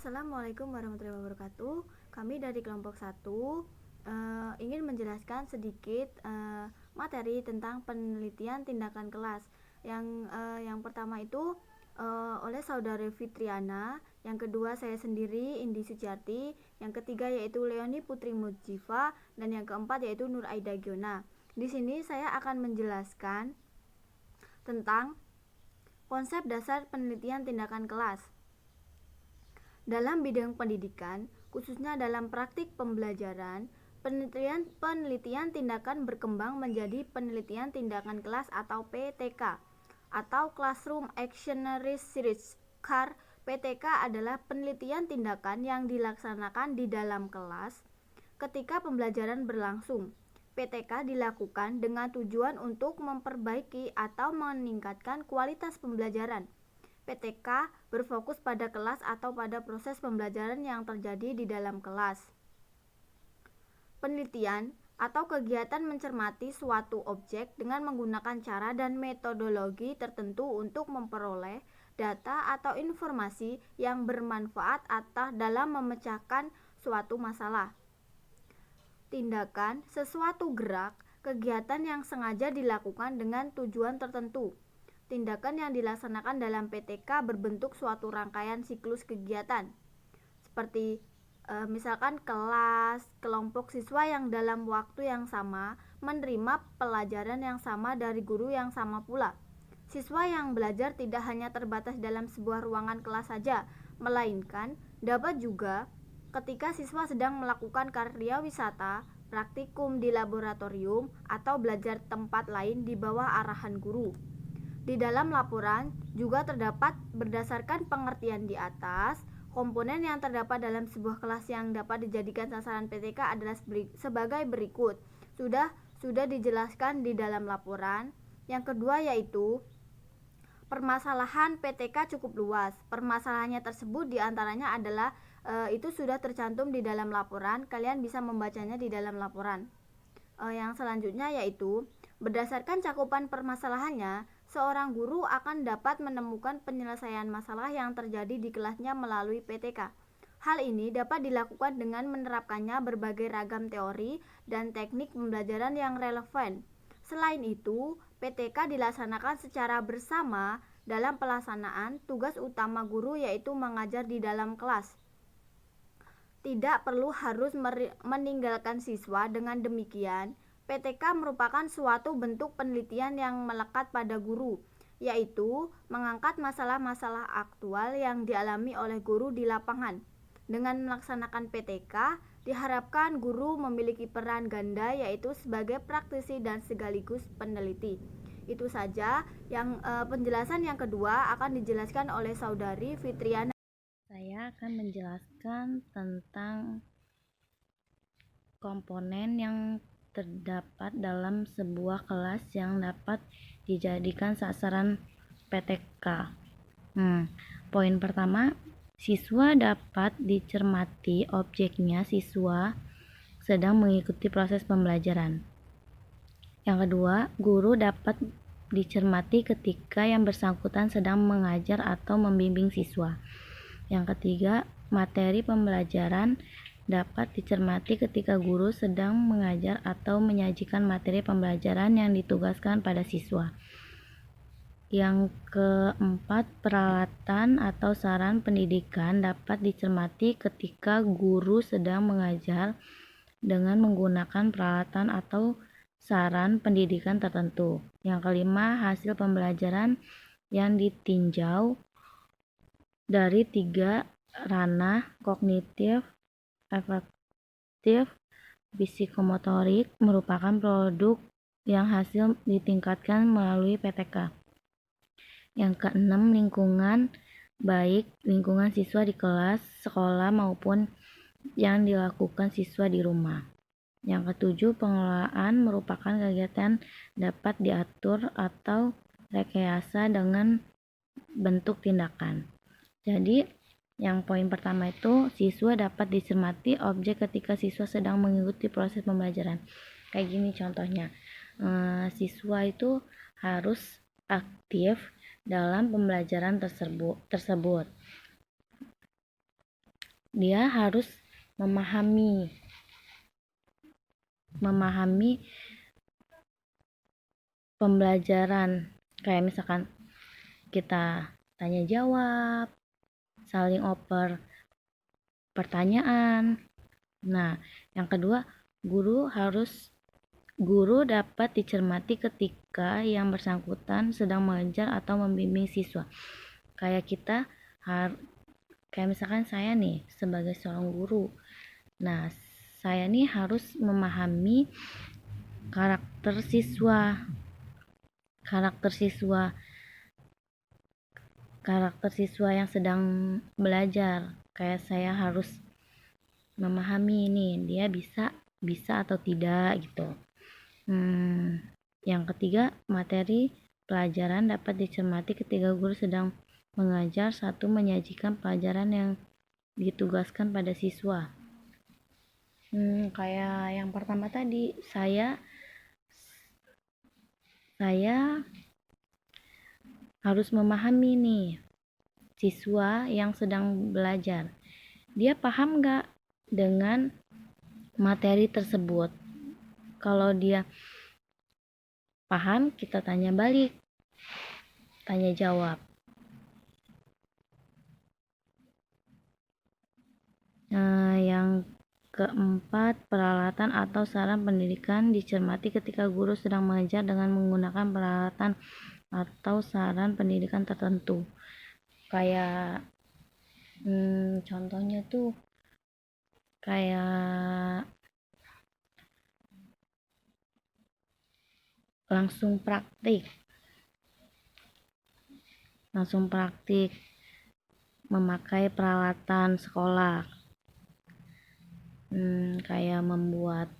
Assalamualaikum warahmatullahi wabarakatuh. Kami dari kelompok 1 ingin menjelaskan sedikit materi tentang penelitian tindakan kelas. Yang pertama itu oleh saudari Fitriana, yang kedua saya sendiri Indi Suciarti, yang ketiga yaitu Leoni Putri Mujiva, dan yang keempat yaitu Nur Aida Giona. Di sini saya akan menjelaskan tentang konsep dasar penelitian tindakan kelas. Dalam bidang pendidikan, khususnya dalam praktik pembelajaran, penelitian tindakan berkembang menjadi penelitian tindakan kelas atau PTK atau Classroom Action Research. CAR. PTK adalah penelitian tindakan yang dilaksanakan di dalam kelas ketika pembelajaran berlangsung. PTK dilakukan dengan tujuan untuk memperbaiki atau meningkatkan kualitas pembelajaran. PTK berfokus pada kelas atau pada proses pembelajaran yang terjadi di dalam kelas. Penelitian atau kegiatan mencermati suatu objek dengan menggunakan cara dan metodologi tertentu untuk memperoleh data atau informasi yang bermanfaat atau dalam memecahkan suatu masalah. Tindakan sesuatu gerak, kegiatan yang sengaja dilakukan dengan tujuan tertentu. Tindakan yang dilaksanakan dalam PTK berbentuk suatu rangkaian siklus kegiatan, seperti misalkan kelas, kelompok siswa yang dalam waktu yang sama menerima pelajaran yang sama dari guru yang sama pula. Siswa yang belajar tidak hanya terbatas dalam sebuah ruangan kelas saja, melainkan dapat juga ketika siswa sedang melakukan karya wisata, praktikum di laboratorium, atau belajar tempat lain di bawah arahan guru. Di dalam laporan juga terdapat berdasarkan pengertian di atas, komponen yang terdapat dalam sebuah kelas yang dapat dijadikan sasaran PTK adalah sebagai berikut. Sudah dijelaskan di dalam laporan. Yang kedua yaitu permasalahan PTK cukup luas. Permasalahannya tersebut diantaranya adalah itu sudah tercantum di dalam laporan. Kalian bisa membacanya di dalam laporan. Yang selanjutnya yaitu berdasarkan cakupan permasalahannya, seorang guru akan dapat menemukan penyelesaian masalah yang terjadi di kelasnya melalui PTK. Hal ini dapat dilakukan dengan menerapkannya berbagai ragam teori dan teknik pembelajaran yang relevan. Selain itu, PTK dilaksanakan secara bersama dalam pelaksanaan tugas utama guru, yaitu mengajar di dalam kelas. Tidak perlu harus meninggalkan siswa. Dengan demikian, PTK merupakan suatu bentuk penelitian yang melekat pada guru, yaitu mengangkat masalah-masalah aktual yang dialami oleh guru di lapangan. Dengan melaksanakan PTK, diharapkan guru memiliki peran ganda, yaitu sebagai praktisi dan sekaligus peneliti. Itu saja. Penjelasan yang kedua akan dijelaskan oleh saudari Fitriana. Saya akan menjelaskan tentang komponen yang terdapat dalam sebuah kelas yang dapat dijadikan sasaran PTK. Poin pertama, siswa dapat dicermati objeknya siswa sedang mengikuti proses pembelajaran. Yang kedua, guru dapat dicermati ketika yang bersangkutan sedang mengajar atau membimbing siswa. Yang ketiga, materi pembelajaran dapat dicermati ketika guru sedang mengajar atau menyajikan materi pembelajaran yang ditugaskan pada siswa. Yang keempat, peralatan atau saran pendidikan dapat dicermati ketika guru sedang mengajar dengan menggunakan peralatan atau saran pendidikan tertentu. Yang kelima, hasil pembelajaran yang ditinjau dari 3 ranah kognitif, afektif, psikomotorik merupakan produk yang hasil ditingkatkan melalui PTK. Yang keenam, lingkungan, baik lingkungan siswa di kelas, sekolah maupun yang dilakukan siswa di rumah. Yang ketujuh, pengelolaan merupakan kegiatan dapat diatur atau rekayasa dengan bentuk tindakan. Jadi, yang poin pertama itu, siswa dapat dicermati objek ketika siswa sedang mengikuti proses pembelajaran. Kayak gini contohnya, siswa itu harus aktif dalam pembelajaran tersebut. dia harus memahami pembelajaran, kayak misalkan kita tanya jawab, saling oper pertanyaan. Nah, yang kedua, guru dapat dicermati ketika yang bersangkutan sedang mengajar atau membimbing siswa. Kayak kayak misalkan saya nih sebagai seorang guru. Nah, saya nih harus memahami karakter siswa yang sedang belajar. Kayak saya harus memahami nih dia bisa atau tidak gitu. Yang ketiga, materi pelajaran dapat dicermati ketika guru sedang mengajar. Satu, menyajikan pelajaran yang ditugaskan pada siswa. Kayak yang pertama tadi, saya harus memahami nih siswa yang sedang belajar. Dia paham nggak dengan materi tersebut? Kalau dia paham, kita tanya balik, tanya jawab. Yang keempat, peralatan atau saran pendidikan dicermati ketika guru sedang mengajar dengan menggunakan peralatan atau saran pendidikan tertentu. Kayak contohnya tuh kayak langsung praktik memakai peralatan sekolah. Kayak membuat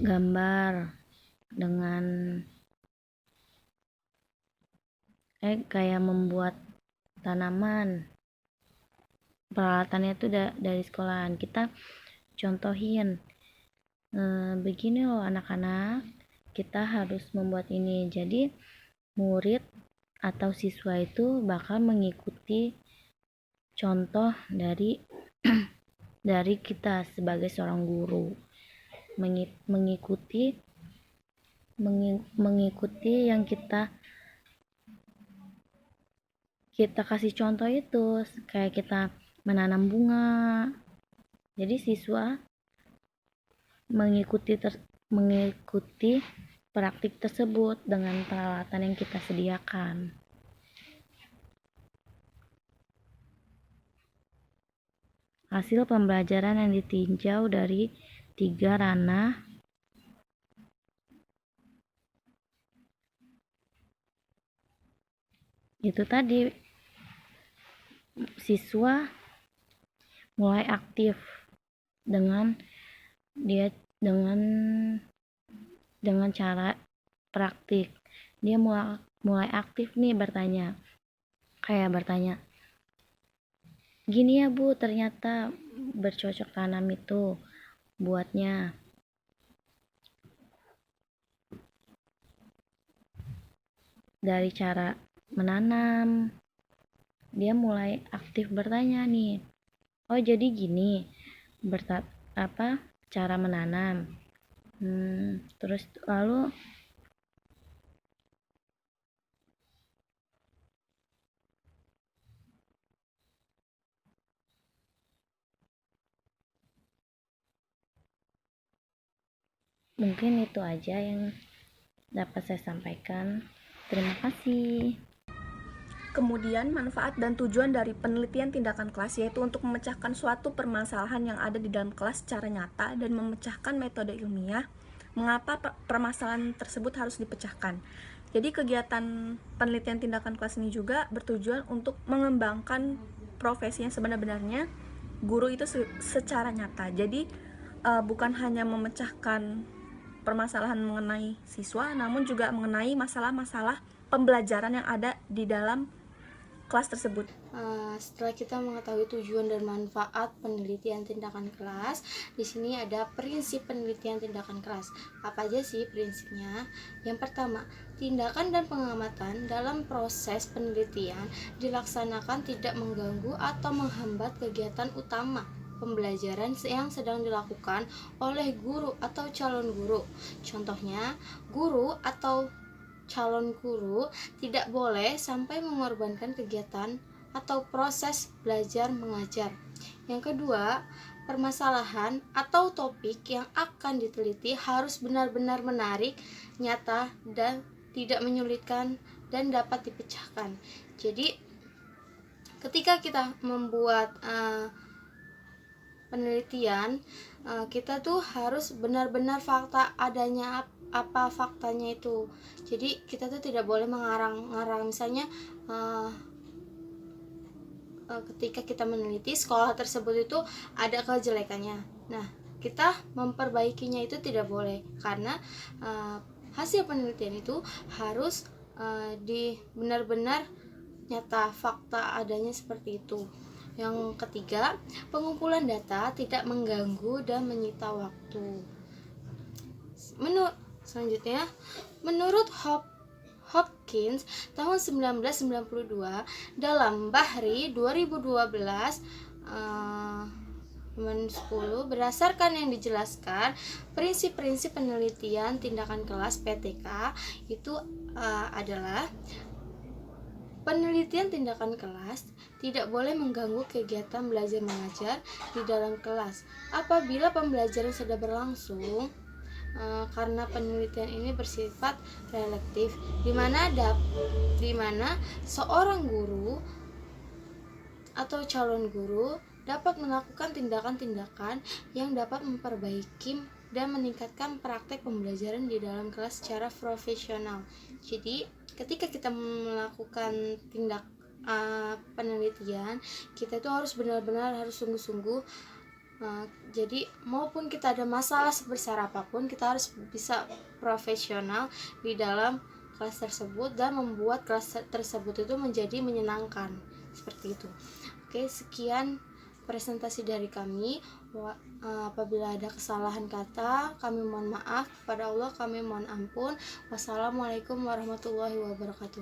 gambar dengan kayak membuat tanaman. Peralatannya itu dari sekolahan. Kita contohin, begini loh anak-anak, kita harus membuat ini. Jadi murid atau siswa itu bakal mengikuti contoh dari kita sebagai seorang guru, mengikuti yang kita kasih contoh itu. Kayak kita menanam bunga, jadi siswa mengikuti praktik tersebut dengan peralatan yang kita sediakan. Hasil pembelajaran yang ditinjau dari 3 ranah itu tadi, siswa mulai aktif dengan cara praktik. Dia mulai aktif nih bertanya, gini ya Bu, ternyata bercocok tanam itu buatnya. Dari cara menanam, dia mulai aktif bertanya nih, oh jadi gini cara menanam. Terus lalu mungkin itu aja yang dapat saya sampaikan. Terima kasih. Kemudian, manfaat dan tujuan dari penelitian tindakan kelas yaitu untuk memecahkan suatu permasalahan yang ada di dalam kelas secara nyata dan memecahkan metode ilmiah. Mengapa permasalahan tersebut harus dipecahkan? Jadi kegiatan penelitian tindakan kelas ini juga bertujuan untuk mengembangkan profesi yang sebenarnya guru itu secara nyata. Jadi bukan hanya memecahkan permasalahan mengenai siswa, namun juga mengenai masalah-masalah pembelajaran yang ada di dalam kelas tersebut. Setelah kita mengetahui tujuan dan manfaat penelitian tindakan kelas, di sini ada prinsip penelitian tindakan kelas. Apa aja sih prinsipnya? Yang pertama, tindakan dan pengamatan dalam proses penelitian dilaksanakan tidak mengganggu atau menghambat kegiatan utama pembelajaran yang sedang dilakukan oleh guru atau calon guru. Contohnya, guru atau calon guru tidak boleh sampai mengorbankan kegiatan atau proses belajar mengajar. Yang kedua, permasalahan atau topik yang akan diteliti harus benar-benar menarik, nyata, dan tidak menyulitkan dan dapat dipecahkan. Jadi, ketika kita membuat penelitian, kita tuh harus benar-benar fakta adanya apa faktanya itu. Jadi kita tuh tidak boleh mengarang-ngarang. Misalnya ketika kita meneliti sekolah tersebut itu ada kejelekannya, nah kita memperbaikinya itu tidak boleh, karena hasil penelitian itu harus benar-benar nyata, fakta adanya seperti itu. Yang ketiga, pengumpulan data tidak mengganggu dan menyita waktu. Selanjutnya, menurut Hopkins tahun 1992 dalam Bahri 2012 10, berdasarkan yang dijelaskan prinsip-prinsip penelitian tindakan kelas PTK itu adalah penelitian tindakan kelas tidak boleh mengganggu kegiatan belajar mengajar di dalam kelas apabila pembelajaran sedang berlangsung, karena penelitian ini bersifat relatif, di mana seorang guru atau calon guru dapat melakukan tindakan-tindakan yang dapat memperbaiki dan meningkatkan praktek pembelajaran di dalam kelas secara profesional. Jadi, ketika kita melakukan penelitian, kita itu harus benar-benar harus sungguh-sungguh. Jadi maupun kita ada masalah sebesar apapun, kita harus bisa profesional di dalam kelas tersebut dan membuat kelas tersebut itu menjadi menyenangkan, seperti itu. Oke, sekian presentasi dari kami. Apabila ada kesalahan kata, kami mohon maaf. Kepada Allah kami mohon ampun. Wassalamualaikum warahmatullahi wabarakatuh.